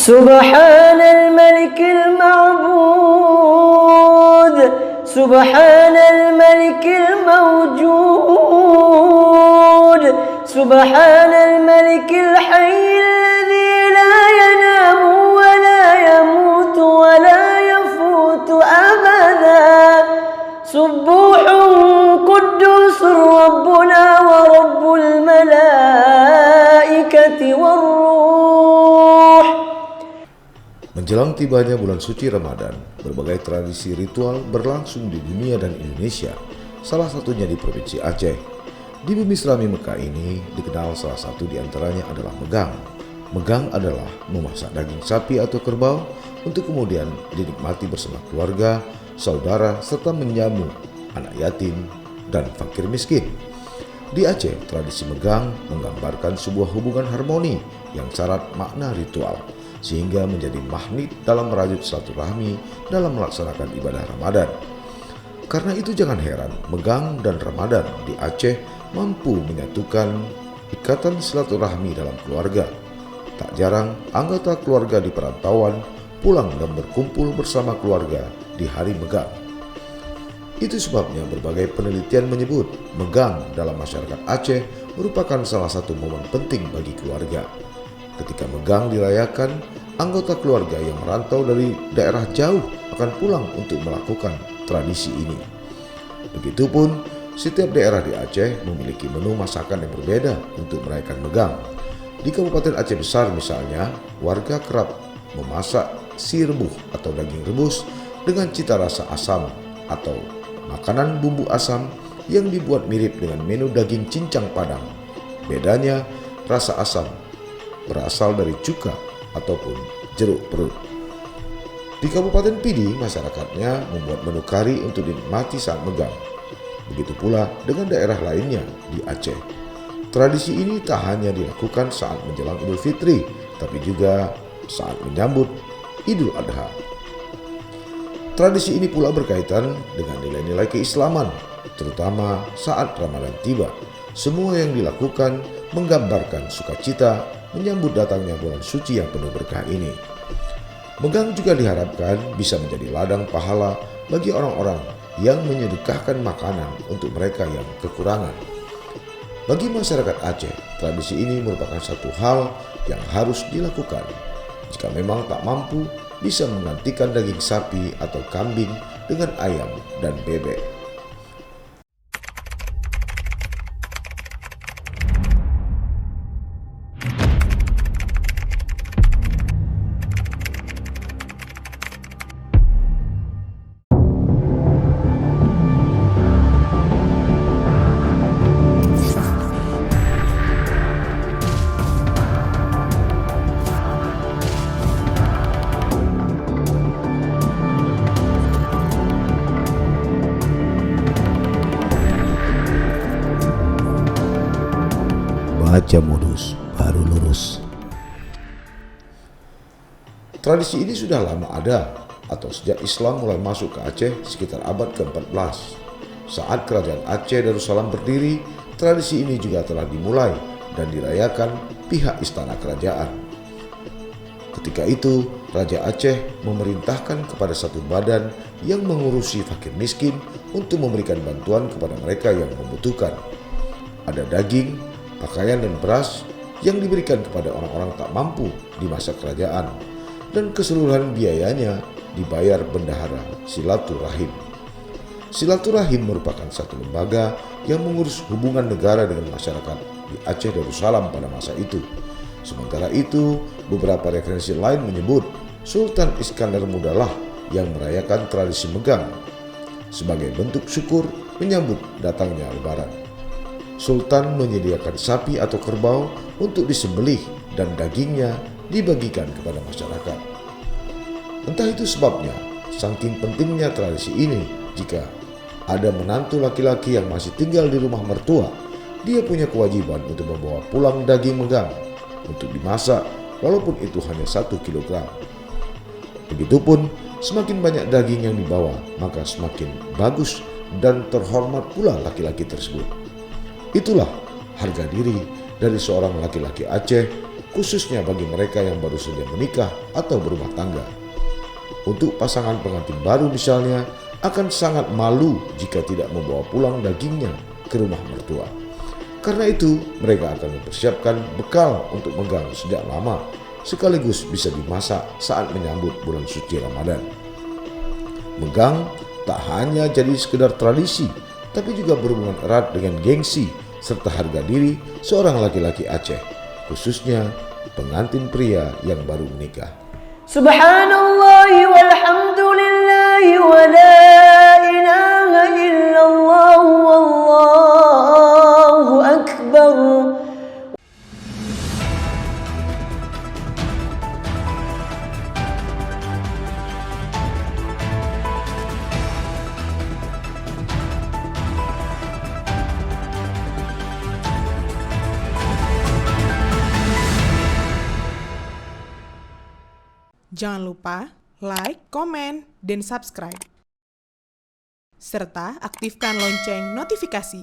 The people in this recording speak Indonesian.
سبحان الملك المعبود سبحان الملك الموجود سبحان الملك الحي الذي لا ينام ولا يموت ولا يفوت أبدا سبوح قدوس ربنا ورب الملائكة والروح. Menjelang tibanya bulan suci Ramadan, berbagai tradisi ritual berlangsung di dunia dan Indonesia, salah satunya di Provinsi Aceh. Di bumi Islami Mekah ini dikenal salah satu di antaranya adalah megang. Megang adalah memasak daging sapi atau kerbau untuk kemudian dinikmati bersama keluarga, saudara, serta menjamu anak yatim dan fakir miskin. Di Aceh, tradisi megang menggambarkan sebuah hubungan harmoni yang syarat makna ritual, sehingga menjadi magnet dalam merajut silaturahmi dalam melaksanakan ibadah Ramadan. Karena itu jangan heran megang dan Ramadan di Aceh mampu menyatukan ikatan silaturahmi dalam keluarga. Tak jarang anggota keluarga di perantauan pulang dan berkumpul bersama keluarga di hari megang. Itu sebabnya berbagai penelitian menyebut megang dalam masyarakat Aceh merupakan salah satu momen penting bagi keluarga. Ketika megang dirayakan, anggota keluarga yang merantau dari daerah jauh akan pulang untuk melakukan tradisi ini. Begitupun, setiap daerah di Aceh memiliki menu masakan yang berbeda untuk merayakan megang. Di Kabupaten Aceh Besar misalnya, warga kerap memasak si rebuh atau daging rebus dengan cita rasa asam atau makanan bumbu asam yang dibuat mirip dengan menu daging cincang Padang. Bedanya, rasa asam berasal dari cuka ataupun jeruk perut. Di Kabupaten Pidi, masyarakatnya membuat menu kari untuk dinikmati saat megang. Begitu pula dengan daerah lainnya di Aceh. Tradisi ini tak hanya dilakukan saat menjelang Idul Fitri, tapi juga saat menyambut Idul Adha. Tradisi ini pula berkaitan dengan nilai-nilai keislaman, terutama saat Ramadan tiba. Semua yang dilakukan menggambarkan sukacita menyambut datangnya bulan suci yang penuh berkah ini. Megang juga diharapkan bisa menjadi ladang pahala bagi orang-orang yang menyedekahkan makanan untuk mereka yang kekurangan. Bagi masyarakat Aceh, tradisi ini merupakan satu hal yang harus dilakukan. Jika memang tak mampu, bisa menggantikan daging sapi atau kambing dengan ayam dan bebek. Baca modus baru lurus. Tradisi ini sudah lama ada atau sejak Islam mulai masuk ke Aceh sekitar abad ke-14. Saat kerajaan Aceh Darussalam berdiri, tradisi ini juga telah dimulai dan dirayakan pihak istana kerajaan. Ketika itu, Raja Aceh memerintahkan kepada satu badan yang mengurusi fakir miskin untuk memberikan bantuan kepada mereka yang membutuhkan. Ada daging, pakaian dan beras yang diberikan kepada orang-orang tak mampu di masa kerajaan, dan keseluruhan biayanya dibayar bendahara silaturahim. Silaturahim merupakan satu lembaga yang mengurus hubungan negara dengan masyarakat di Aceh Darussalam pada masa itu. Sementara itu, beberapa referensi lain menyebut Sultan Iskandar Mudalah yang merayakan tradisi megang sebagai bentuk syukur menyambut datangnya Lebaran. Sultan menyediakan sapi atau kerbau untuk disembelih dan dagingnya dibagikan kepada masyarakat. Entah itu sebabnya, saking pentingnya tradisi ini, jika ada menantu laki-laki yang masih tinggal di rumah mertua, dia punya kewajiban untuk membawa pulang daging megang untuk dimasak walaupun itu hanya 1 kilogram. Begitupun, semakin banyak daging yang dibawa, maka semakin bagus dan terhormat pula laki-laki tersebut. Itulah harga diri dari seorang laki-laki Aceh khususnya bagi mereka yang baru saja menikah atau berumah tangga. Untuk pasangan pengantin baru misalnya, akan sangat malu jika tidak membawa pulang dagingnya ke rumah mertua. Karena itu, mereka akan mempersiapkan bekal untuk Megang sejak lama, sekaligus bisa dimasak saat menyambut bulan suci Ramadan. Megang tak hanya jadi sekedar tradisi, tapi juga berhubungan erat dengan gengsi serta harga diri seorang laki-laki Aceh, khususnya pengantin pria yang baru menikah. Subhanallah walhamdulillah wa la ilaha illallah wallahu akbar. Jangan lupa like, komen, dan subscribe. Serta aktifkan lonceng notifikasi.